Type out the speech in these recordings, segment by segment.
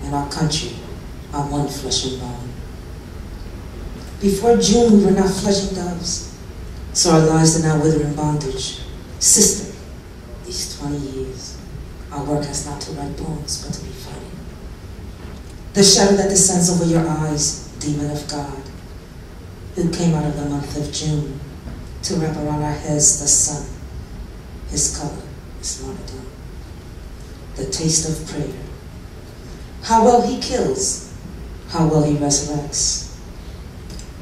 and our country are one flesh and bone. Before June, we were not flesh and doves, so our lives are now wither in bondage. Sister, these 20 years, our work has not to write poems, but to be fighting. The shadow that descends over your eyes, demon of God, who came out of the month of June to wrap around our heads the sun. His color is martyrdom, the taste of prayer. How well he kills, how well he resurrects.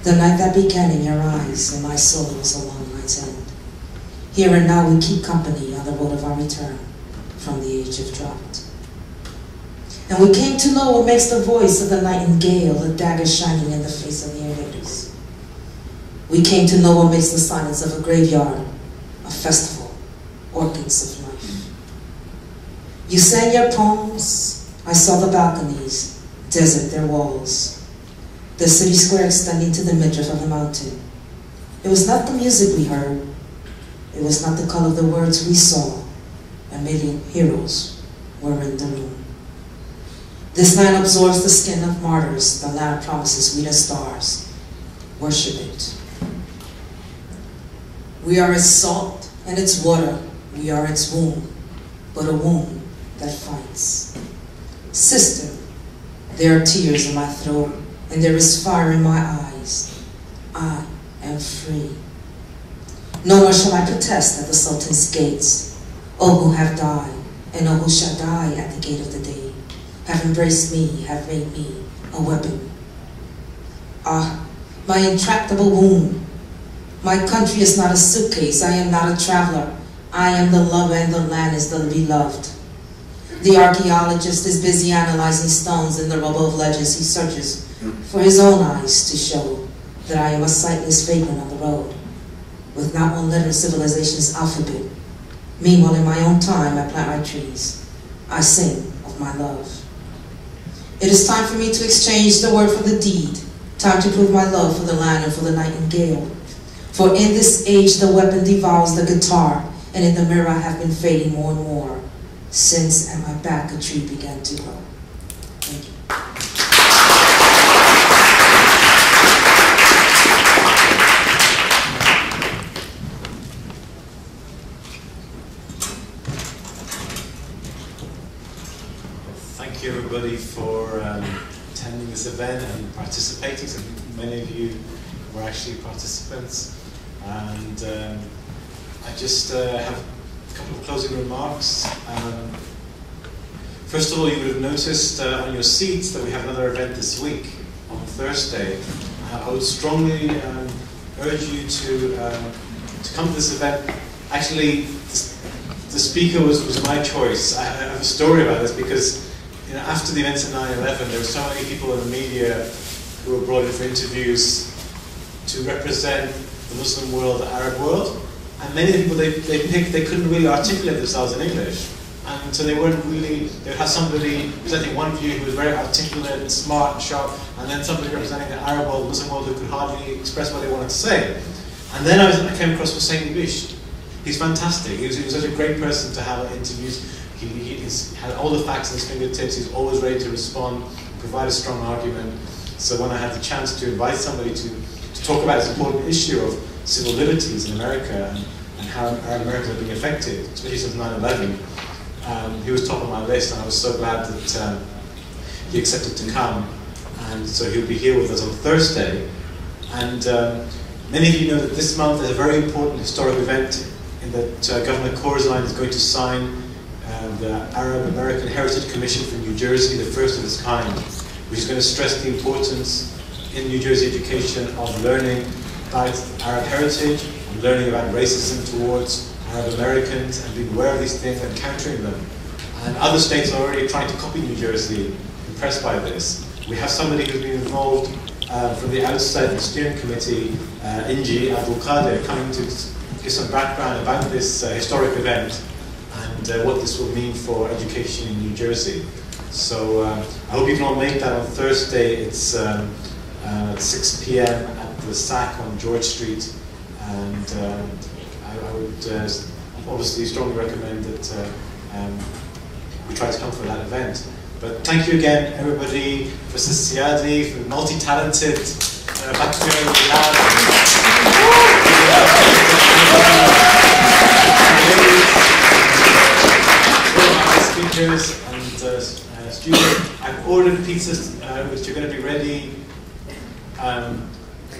The night that began in your eyes and my soul was a long night's end. Here and now we keep company on the road of our return from the age of drought. And we came to know what makes the voice of the nightingale, the dagger shining in the face of the invaders. We came to know what makes the silence of a graveyard, a festival, orchids of life. You sang your poems, I saw the balconies, desert their walls, the city square extending to the midriff of the mountain. It was not the music we heard, it was not the color of the words we saw. A million heroes were in the room. This land absorbs the skin of martyrs, the land promises wheat and stars. Worship it. We are its salt and its water, we are its womb, but a womb that fights. Sister, there are tears in my throat, and there is fire in my eyes. I am free. No more shall I protest at the Sultan's gates. All who have died, and all who shall die at the gate of the day, have embraced me, have made me a weapon. Ah, my intractable wound. My country is not a suitcase, I am not a traveler. I am the lover and the land is the beloved. The archaeologist is busy analyzing stones in the rubble of legends. He searches for his own eyes to show that I am a sightless vagrant on the road, with not one letter in civilization's alphabet. Meanwhile, in my own time, I plant my trees. I sing of my love. It is time for me to exchange the word for the deed, time to prove my love for the land and for the nightingale. For in this age, the weapon devours the guitar, and in the mirror I have been fading more and more, since at my back a tree began to grow. Thank you. Thank you everybody for attending this event and participating. So many of you were actually participants. And I just have a couple of closing remarks. First of all, you would have noticed on your seats that we have another event this week on Thursday. I would strongly urge you to come to this event. Actually, the speaker was my choice. I have a story about this because after the events of 9/11, there were so many people in the media who were brought in for interviews to represent the Muslim world, the Arab world, and many of the people they picked, they couldn't really articulate themselves in English. And so they weren't really, they would have somebody presenting one view who was very articulate and smart and sharp, and then somebody representing the Arab world, Muslim world, who could hardly express what they wanted to say. And then I came across Hussein Darwish. He's fantastic. He was such a great person to have interviews. He had all the facts at his fingertips. He's always ready to respond, provide a strong argument. So when I had the chance to invite somebody to talk about this important issue of civil liberties in America and how Arab Americans are being affected, especially since 9/11, he was top of my list, and I was so glad that he accepted to come. And so he'll be here with us on Thursday. And many of you know that this month is a very important historic event in that Governor Corzine is going to sign the Arab American Heritage Commission for New Jersey, the first of its kind, which is going to stress the importance in New Jersey education of learning about Arab heritage, and learning about racism towards Arab Americans, and being aware of these things and countering them. And other states are already trying to copy New Jersey, impressed by this. We have somebody who's been involved from the outset, the steering committee, Inji Abdul Qadir, coming to give some background about this historic event and what this will mean for education in New Jersey. So I hope you can all make that on Thursday. It's 6 p.m. at the SAC on George Street, and I would obviously strongly recommend that we try to come for that event. But thank you again, everybody, for Siadi, for the multi-talented background we have. Speakers and students. I've ordered pizzas which are going to be ready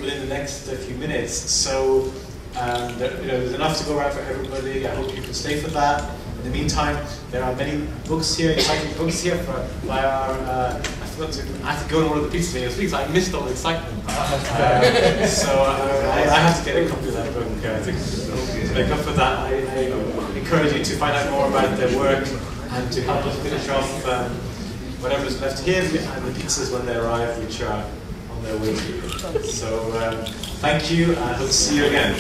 within the next few minutes. So there's enough to go around for everybody. I hope you can stay for that. In the meantime, there are many books here, exciting books here by our. I have to go and order the pizza menu because I missed all the excitement. So I have to get a copy of that book. I think to make up for that, I encourage you to find out more about their work and to help us finish off whatever is left here and the pizzas when they arrive, which are on their way to you. So thank you, and I hope to see you again.